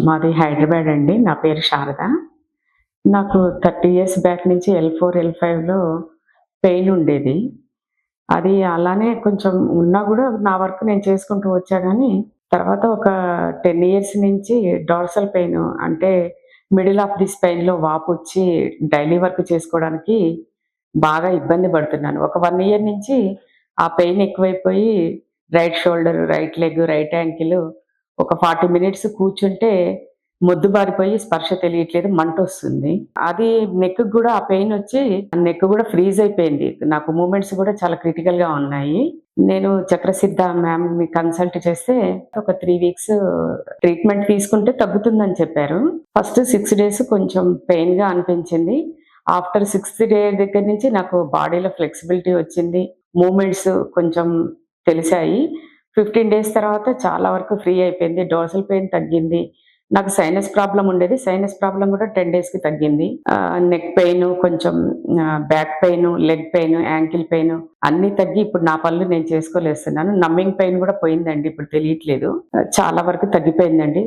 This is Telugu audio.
మాది హైదరాబాద్ అండి. నా పేరు శారద. నాకు 30 ఇయర్స్ బ్యాక్ నుంచి L4, L5లో పెయిన్ ఉండేది. అది అలానే కొంచెం ఉన్నా గూడా నా వర్క్ నేను చేసుకుంటూ వచ్చా గానీ, తర్వాత ఒక 10 ఇయర్స్ నుంచి డార్సల్ పెయిన్ అంటే మిడిల్ ఆఫ్ ది స్పైన్‌లో వాపొచ్చి డైలీ వర్క్ చేసుకోవడానికి బాగా ఇబ్బంది పడుతున్నాను. ఒక 1 ఇయర్ నుంచి ఆ పెయిన్ ఎక్కువైపోయి right shoulder, right leg, right ankle ఒక 40 మినిట్స్ కూర్చుంటే మొద్దుబారిపోయి స్పర్శ తెలియట్లేదు. మంటొస్తుంది. అది నెక్‌కి గూడా ఆ పెయినొచ్చి నెక్ గూడా ఫ్రీజ్ అయిపోయింది. నాకు మూవ్‌మెంట్స్ గూడా చాలా క్రిటికల్‌గా ఉన్నాయి. నేను చక్రసిద్ధ మ్యామ్‌ని కన్సల్ట్ చేస్తే ఒక 3 వీక్స్ ట్రీట్మెంట్ తీసుకుంటే తగ్గుతుందని చెప్పారు. ఫస్ట్ 6 డేస్ కొంచెం పెయిన్‌గా అనిపించింది. ఆఫ్టర్ 6థ్ డే దగ్గర నుంచి నాకు బాడీలో ఫ్లెక్సిబిలిటీ వచ్చింది. మూవ్‌మెంట్స్ కొంచెం తెలిసాయి. 15 డేస్ తర్వాత చాలా వరకు ఫ్రీ అయిపోయింది. డోర్సల్ పెయిన్ తగ్గింది. నాకు సైనస్ ప్రాబ్లమ్ ఉండేది. సైనస్ ప్రాబ్లమ్ గూడా 10 డేస్‌కి తగ్గింది. నెక్ పెయిను, కొంచెం back pain, leg pain, ankle pain అన్నీ తగ్గి ఇప్పుడు నా పనులు నేను చేసుకోలేస్తున్నాను. నమ్మింగ్ పెయిన్ గూడా పోయిందండి. ఇప్పుడు తెలియట్లేదు. చాలా వరకు తగ్గిపోయిందండి.